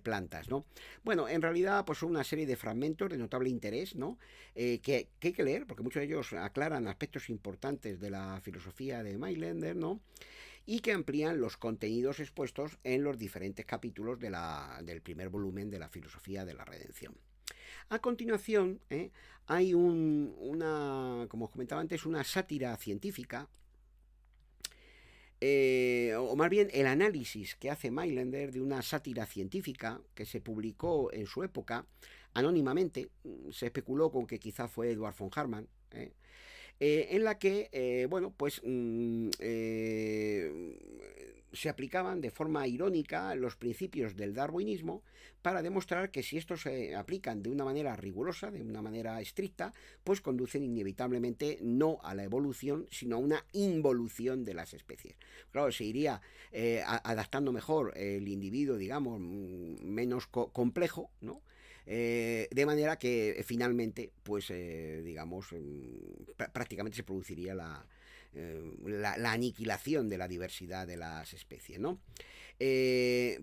plantas, ¿no? Bueno, en realidad pues son una serie de fragmentos de notable interés, ¿no? Que hay que leer porque muchos de ellos aclaran aspectos importantes de la filosofía de Mailänder, ¿no? Y que amplían los contenidos expuestos en los diferentes capítulos del primer volumen de la filosofía de la redención. A continuación, hay como os comentaba antes, una sátira científica, o más bien el análisis que hace Mailänder de una sátira científica que se publicó en su época anónimamente. Se especuló con que quizá fue Edward von Harman, en la que, bueno, pues se aplicaban de forma irónica los principios del darwinismo para demostrar que si estos se aplican de una manera rigurosa, de una manera estricta, pues conducen inevitablemente no a la evolución, sino a una involución de las especies. Claro, se iría adaptando mejor el individuo, digamos, menos complejo, ¿no? De manera que finalmente, pues digamos, prácticamente se produciría la aniquilación de la diversidad de las especies, ¿no?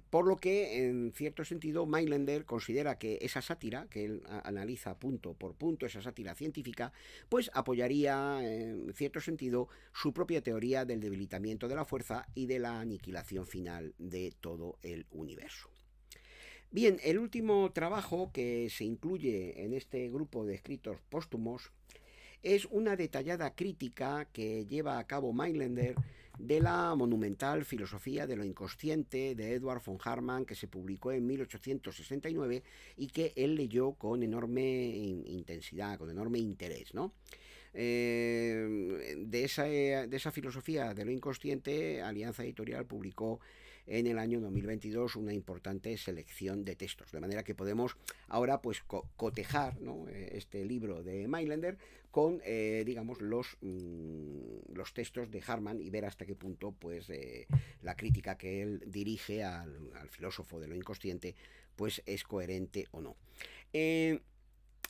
Por lo que, en cierto sentido, Mailänder considera que esa sátira, que él analiza punto por punto, esa sátira científica, pues apoyaría, en cierto sentido, su propia teoría del debilitamiento de la fuerza y de la aniquilación final de todo el universo. Bien, el último trabajo que se incluye en este grupo de escritos póstumos es una detallada crítica que lleva a cabo Mailänder de la monumental filosofía de lo inconsciente de Edward von Harman, que se publicó en 1869 y que él leyó con enorme intensidad, con enorme interés, ¿no? De esa filosofía de lo inconsciente, Alianza Editorial publicó en el año 2022 una importante selección de textos, de manera que podemos ahora pues cotejar, ¿no? Este libro de Mailänder con digamos los textos de Harman y ver hasta qué punto pues la crítica que él dirige al filósofo de lo inconsciente pues es coherente o no.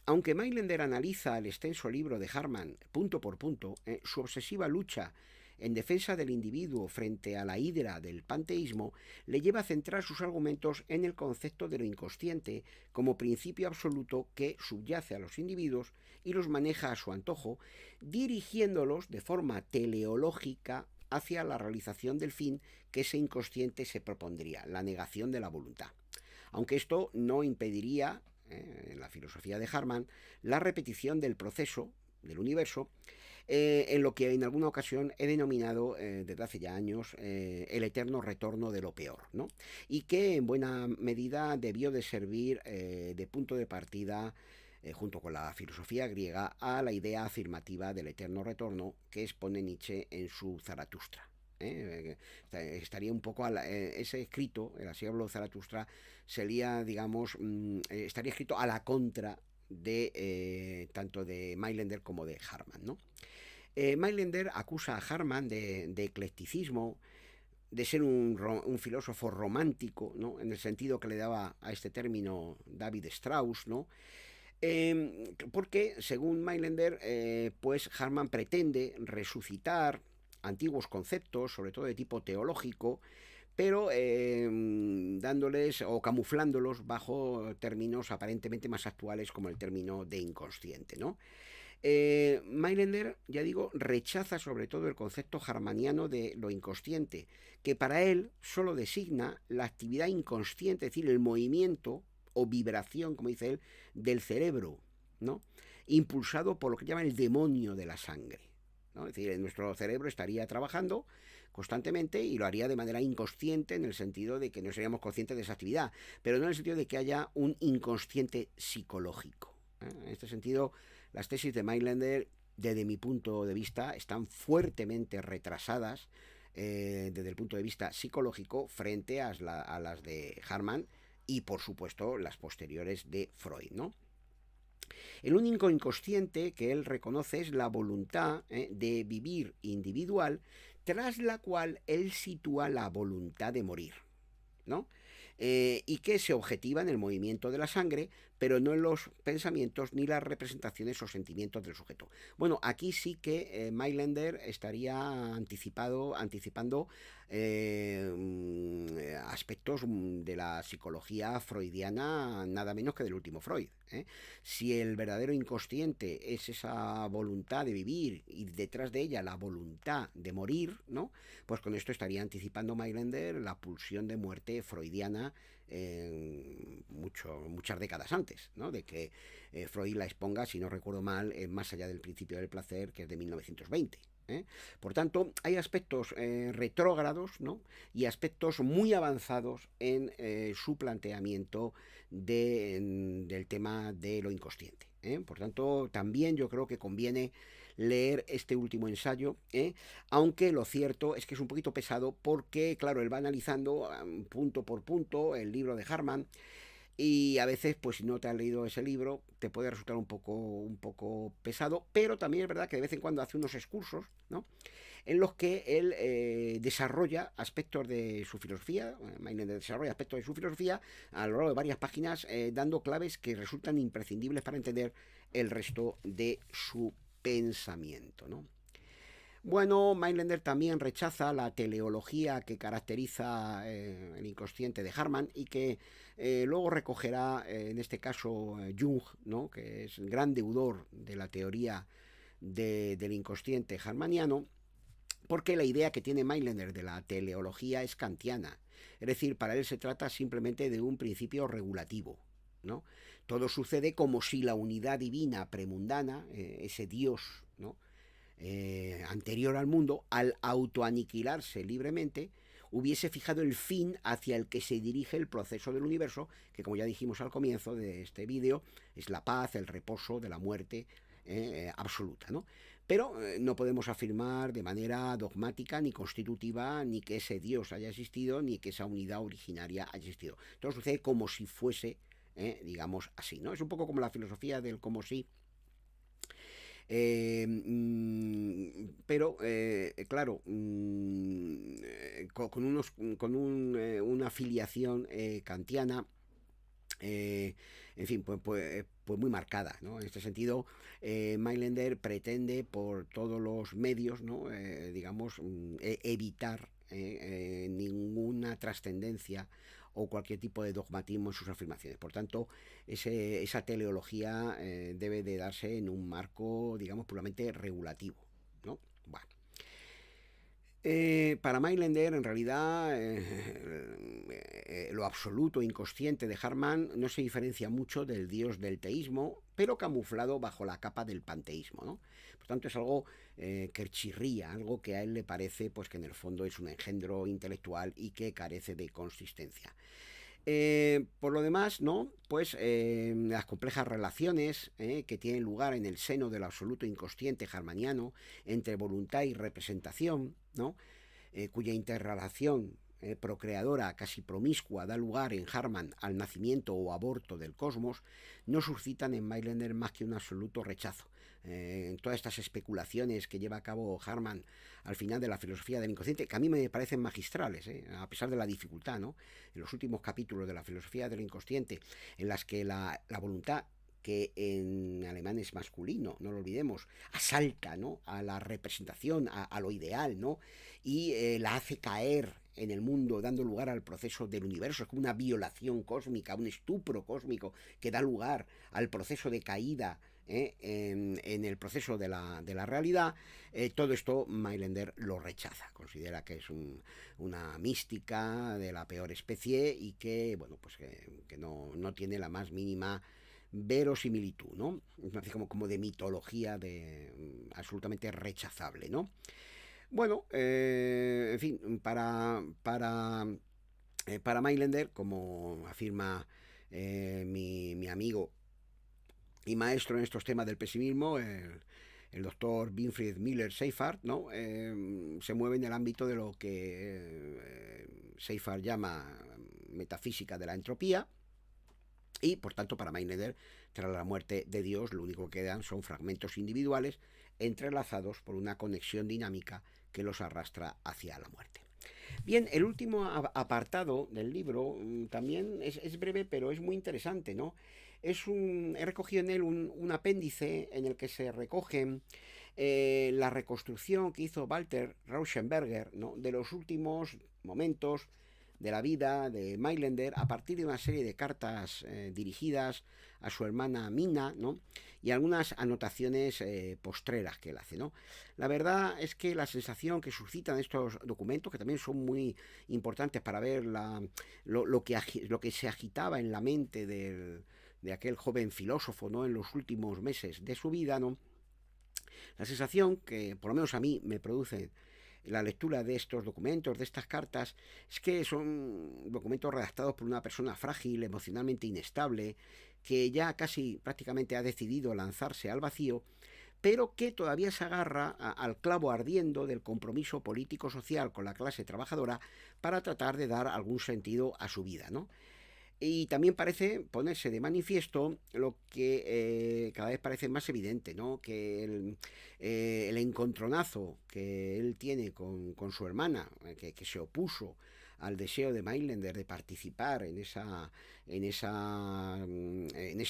Aunque Mailänder analiza el extenso libro de Harman punto por punto, su obsesiva lucha en defensa del individuo frente a la hidra del panteísmo le lleva a centrar sus argumentos en el concepto de lo inconsciente como principio absoluto que subyace a los individuos y los maneja a su antojo, dirigiéndolos de forma teleológica hacia la realización del fin que ese inconsciente se propondría, la negación de la voluntad. Aunque esto no impediría, en la filosofía de Harman, la repetición del proceso del universo, en lo que en alguna ocasión he denominado desde hace ya años el eterno retorno de lo peor, ¿no? Y que en buena medida debió de servir de punto de partida, junto con la filosofía griega, a la idea afirmativa del eterno retorno que expone Nietzsche en su Zaratustra. Estaría un poco ese escrito, el Así habló Zaratustra, sería, digamos, estaría escrito a la contra de tanto de Mailänder como de Harman, ¿no? Mailänder acusa a Harman de eclecticismo, de ser un filósofo romántico, ¿no? En el sentido que le daba a este término David Strauss, ¿no? Porque, según Mailänder, pues Harman pretende resucitar antiguos conceptos, sobre todo de tipo teológico, pero dándoles o camuflándolos bajo términos aparentemente más actuales como el término de inconsciente, ¿no? Mailänder, ya digo, rechaza sobre todo el concepto harmaniano de lo inconsciente, que para él solo designa la actividad inconsciente, es decir, el movimiento o vibración, como dice él, del cerebro, ¿no? Impulsado por lo que llama el demonio de la sangre, ¿no? Es decir, nuestro cerebro estaría trabajando constantemente y lo haría de manera inconsciente en el sentido de que no seríamos conscientes de esa actividad, pero no en el sentido de que haya un inconsciente psicológico. En este sentido, las tesis de Mailänder, desde mi punto de vista, están fuertemente retrasadas desde el punto de vista psicológico frente a las de Harman y, por supuesto, las posteriores de Freud, ¿no? El único inconsciente que él reconoce es la voluntad de vivir individual, tras la cual él sitúa la voluntad de morir, ¿no? Y que se objetiva en el movimiento de la sangre, pero no en los pensamientos ni las representaciones o sentimientos del sujeto. Bueno, aquí sí que Mailander estaría anticipando aspectos de la psicología freudiana, nada menos que del último Freud. Si el verdadero inconsciente es esa voluntad de vivir y detrás de ella la voluntad de morir, ¿no? Pues con esto estaría anticipando Mailander la pulsión de muerte freudiana muchas décadas antes, ¿no? De que Freud la exponga, si no recuerdo mal, Más allá del principio del placer, que es de 1920. Por tanto, hay aspectos retrógrados, ¿no? Y aspectos muy avanzados en su planteamiento del tema de lo inconsciente. Por tanto, también yo creo que conviene leer este último ensayo, aunque lo cierto es que es un poquito pesado porque, claro, él va analizando punto por punto el libro de Harman, y a veces, pues si no te has leído ese libro, te puede resultar un poco pesado, pero también es verdad que de vez en cuando hace unos excursos, ¿no? En los que él desarrolla aspectos de su filosofía, Mailander desarrolla aspectos de su filosofía a lo largo de varias páginas, dando claves que resultan imprescindibles para entender el resto de su pensamiento, ¿no? Bueno, Mailander también rechaza la teleología que caracteriza el inconsciente de Harman y que luego recogerá, en este caso, Jung, ¿no? Que es el gran deudor de la teoría del inconsciente harmaniano, porque la idea que tiene Mailander de la teleología es kantiana. Es decir, para él se trata simplemente de un principio regulativo, ¿no? Todo sucede como si la unidad divina premundana, ese Dios, ¿no? Anterior al mundo, al autoaniquilarse libremente, hubiese fijado el fin hacia el que se dirige el proceso del universo, que como ya dijimos al comienzo de este vídeo, es la paz, el reposo de la muerte absoluta, ¿no? Pero no podemos afirmar de manera dogmática ni constitutiva ni que ese Dios haya existido ni que esa unidad originaria haya existido. Todo sucede como si fuese, digamos así, ¿no? Es un poco como la filosofía del como si. Pero, claro, una afiliación kantiana, eh, en fin, pues muy marcada, ¿no? En este sentido, Mailander pretende por todos los medios, ¿no? Digamos, evitar ninguna trascendencia o cualquier tipo de dogmatismo en sus afirmaciones. Por tanto, esa teleología debe de darse en un marco, digamos, puramente regulativo, ¿no? Bueno. Para Mailander, en realidad, lo absoluto inconsciente de Harman no se diferencia mucho del dios del teísmo, pero camuflado bajo la capa del panteísmo, ¿no? Por tanto, es algo que chirría, algo que a él le parece pues, que en el fondo es un engendro intelectual y que carece de consistencia. Por lo demás, ¿no? Pues las complejas relaciones que tienen lugar en el seno del absoluto inconsciente harmaniano entre voluntad y representación, ¿no? Cuya interrelación procreadora casi promiscua da lugar en Harman al nacimiento o aborto del cosmos, no suscitan en Mailander más que un absoluto rechazo. En todas estas especulaciones que lleva a cabo Harman al final de la filosofía del inconsciente, que a mí me parecen magistrales, a pesar de la dificultad, ¿no? En los últimos capítulos de la filosofía del inconsciente, en las que la voluntad, que en alemán es masculino, no lo olvidemos, asalta, ¿no? A la representación, a lo ideal, ¿no? Y la hace caer en el mundo, dando lugar al proceso del universo. Es como una violación cósmica, un estupro cósmico que da lugar al proceso de caída en el proceso de la realidad. Todo esto Mailander lo rechaza, considera que es una mística de la peor especie y que, bueno, pues que no tiene la más mínima verosimilitud, ¿no? Es una especie como de mitología absolutamente rechazable, ¿no? Bueno, en fin, para Mailander, como afirma mi amigo y maestro en estos temas del pesimismo, el doctor Winfried Miller-Seyfarth, ¿no? Se mueve en el ámbito de lo que Seyfarth llama metafísica de la entropía, y por tanto para Mailander, tras la muerte de Dios, lo único que quedan son fragmentos individuales entrelazados por una conexión dinámica que los arrastra hacia la muerte. Bien, el último apartado del libro también es breve, pero es muy interesante, ¿no? He recogido en él un apéndice en el que se recogen la reconstrucción que hizo Walter Rauschenberger, ¿no?, de los últimos momentos de la vida de Mailänder a partir de una serie de cartas dirigidas a su hermana Mina, ¿no?, y algunas anotaciones postreras que él hace, ¿no? La verdad es que la sensación que suscitan estos documentos, que también son muy importantes para ver lo que se agitaba en la mente de aquel joven filósofo, ¿no?, en los últimos meses de su vida, ¿no? La sensación que por lo menos a mí me produce la lectura de estos documentos, de estas cartas, es que son documentos redactados por una persona frágil, emocionalmente inestable, que ya casi prácticamente ha decidido lanzarse al vacío, pero que todavía se agarra al clavo ardiendo del compromiso político-social con la clase trabajadora para tratar de dar algún sentido a su vida, ¿no? Y también parece ponerse de manifiesto lo que cada vez parece más evidente, ¿no? Que el encontronazo que él tiene con su hermana, que se opuso al deseo de Mailänder de participar en esa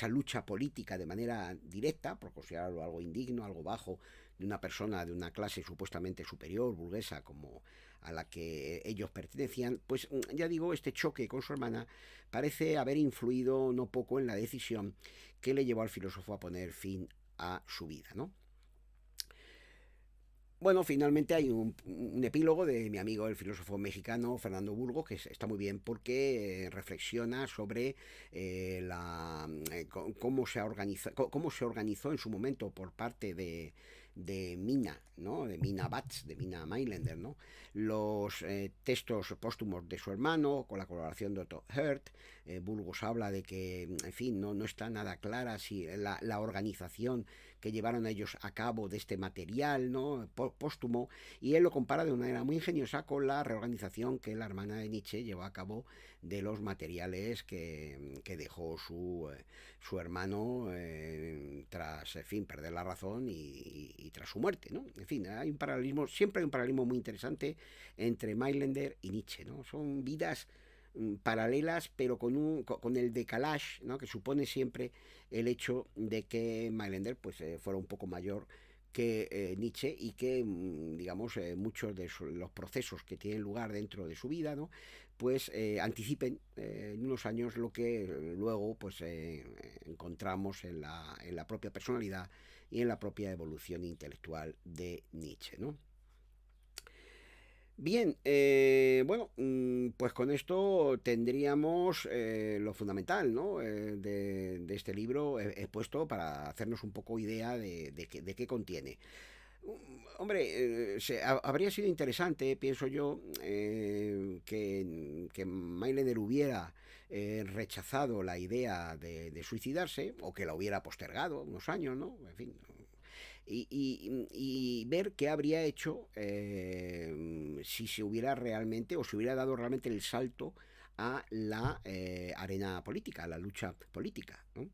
lucha política de manera directa, por considerarlo algo indigno, algo bajo, de una persona de una clase supuestamente superior, burguesa, como a la que ellos pertenecían, pues ya digo, este choque con su hermana parece haber influido no poco en la decisión que le llevó al filósofo a poner fin a su vida, ¿no? Bueno, finalmente hay un epílogo de mi amigo el filósofo mexicano Fernando Burgos que está muy bien porque reflexiona sobre cómo se organizó en su momento por parte de Mina, ¿no?, de Mina Batz, de Mina Mailänder, ¿no?, los textos póstumos de su hermano con la colaboración de Otto Hurt. Burgos habla de que, en fin, no está nada clara si la organización que llevaron ellos a cabo de este material, ¿no?, póstumo, y él lo compara de una manera muy ingeniosa con la reorganización que la hermana de Nietzsche llevó a cabo de los materiales que dejó su hermano tras, en fin, perder la razón y tras su muerte, ¿no? En fin, hay un paralelismo, siempre hay un paralelismo muy interesante entre Mailänder y Nietzsche, ¿no? Son vidas paralelas, pero con el decalage, ¿no?, que supone siempre el hecho de que Mailänder pues, fuera un poco mayor que Nietzsche y que, digamos, muchos de los procesos que tienen lugar dentro de su vida, ¿no?, pues anticipen en unos años lo que luego pues encontramos en la propia personalidad y en la propia evolución intelectual de Nietzsche, ¿no? Bien, bueno, pues con esto tendríamos lo fundamental, ¿no?, de este libro expuesto para hacernos un poco idea de qué contiene. Hombre, habría sido interesante, pienso yo, que Mailänder hubiera rechazado la idea de suicidarse o que la hubiera postergado unos años, ¿no? En fin, y ver qué habría hecho si se hubiera realmente o se hubiera dado realmente el salto a la arena política, a la lucha política, ¿no?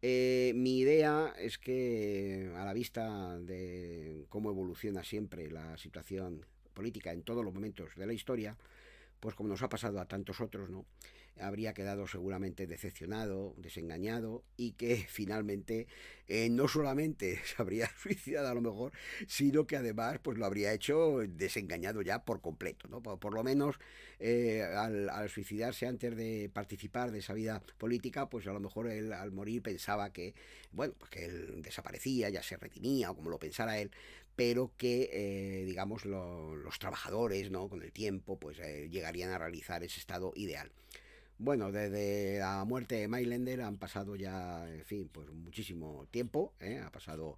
Mi idea es que a la vista de cómo evoluciona siempre la situación política en todos los momentos de la historia, pues como nos ha pasado a tantos otros, ¿no?, habría quedado seguramente decepcionado, desengañado y que finalmente no solamente se habría suicidado a lo mejor, sino que además pues lo habría hecho desengañado ya por completo, ¿no? Por lo menos al suicidarse antes de participar de esa vida política, pues a lo mejor él al morir pensaba que, bueno, pues que él desaparecía, ya se redimía o como lo pensara él, pero que, digamos, los trabajadores, ¿no?, con el tiempo, pues llegarían a realizar ese estado ideal. Bueno, desde la muerte de Mailänder han pasado ya, en fin, pues muchísimo tiempo, ¿eh? Ha pasado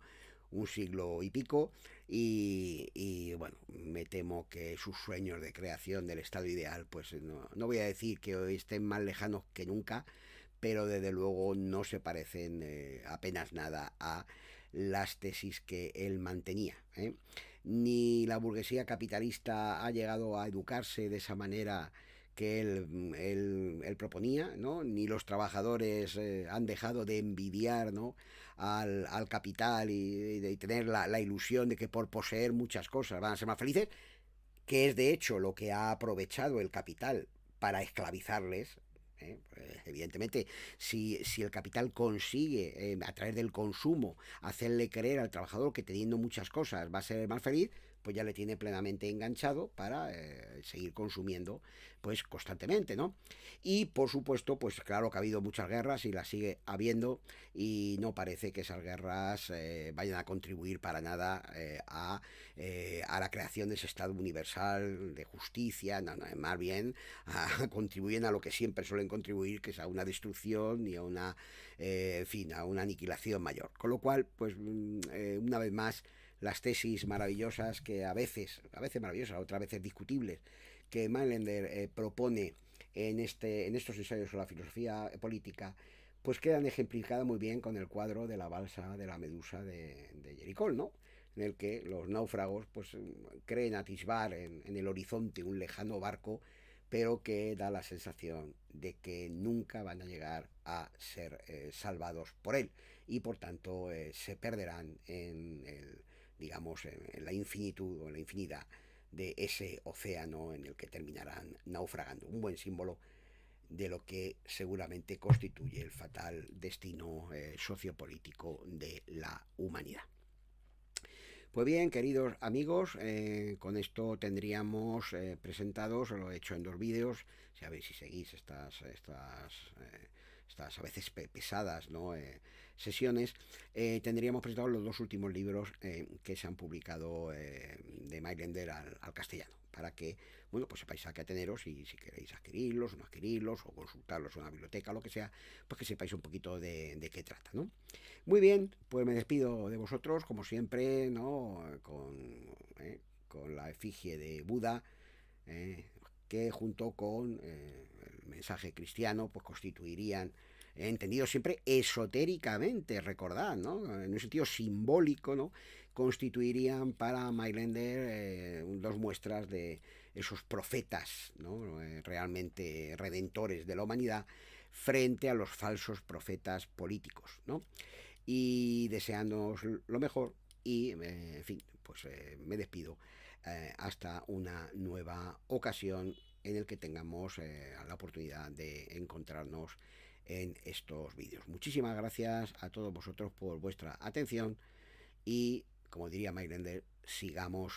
un siglo y pico y, bueno, me temo que sus sueños de creación del estado ideal, pues no voy a decir que hoy estén más lejanos que nunca, pero desde luego no se parecen apenas nada a las tesis que él mantenía, ¿eh? Ni la burguesía capitalista ha llegado a educarse de esa manera que él proponía, ¿no?, ni los trabajadores han dejado de envidiar, ¿no?, al capital y de tener la ilusión de que por poseer muchas cosas van a ser más felices, que es de hecho lo que ha aprovechado el capital para esclavizarles, Evidentemente, si el capital consigue, a través del consumo, hacerle creer al trabajador que teniendo muchas cosas va a ser más feliz, pues ya le tiene plenamente enganchado para seguir consumiendo pues constantemente, ¿no? Y por supuesto, pues claro que ha habido muchas guerras y las sigue habiendo, y no parece que esas guerras vayan a contribuir para nada a la creación de ese Estado universal de justicia, no, no, más bien contribuyen a lo que siempre suelen contribuir, que es a una destrucción y a una, en fin, a una aniquilación mayor. Con lo cual, pues una vez más, las tesis maravillosas que a veces maravillosas, otras veces discutibles, que Mailander propone en estos ensayos sobre la filosofía política, pues quedan ejemplificadas muy bien con el cuadro de la balsa de la Medusa de Jericó, ¿no? En el que los náufragos pues creen atisbar en el horizonte un lejano barco, pero que da la sensación de que nunca van a llegar a ser salvados por él, y por tanto se perderán en el, digamos, en la infinitud o en la infinidad de ese océano en el que terminarán naufragando. Un buen símbolo de lo que seguramente constituye el fatal destino sociopolítico de la humanidad. Pues bien, queridos amigos, con esto tendríamos presentados, lo he hecho en dos vídeos, sabéis si seguís estas a veces pesadas, ¿no? Sesiones, tendríamos presentados los dos últimos libros que se han publicado de Mailander al castellano, para que, bueno, pues sepáis a qué ateneros, y si queréis adquirirlos o no adquirirlos, o consultarlos en una biblioteca o lo que sea, pues que sepáis un poquito de qué trata, ¿no? Muy bien, pues me despido de vosotros, como siempre, ¿no? Con la efigie de Buda, eh, que junto con el mensaje cristiano, pues constituirían, entendido siempre esotéricamente, recordad, ¿no? En un sentido simbólico, ¿no? Constituirían para Mailander dos muestras de esos profetas, ¿no? Realmente redentores de la humanidad frente a los falsos profetas políticos, ¿no? Y deseándonos lo mejor, y en fin, pues me despido hasta una nueva ocasión en el que tengamos la oportunidad de encontrarnos en estos vídeos. Muchísimas gracias a todos vosotros por vuestra atención, y como diría Mailander, sigamos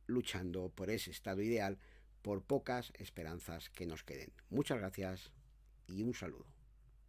luchando por ese estado ideal, por pocas esperanzas que nos queden. Muchas gracias y un saludo.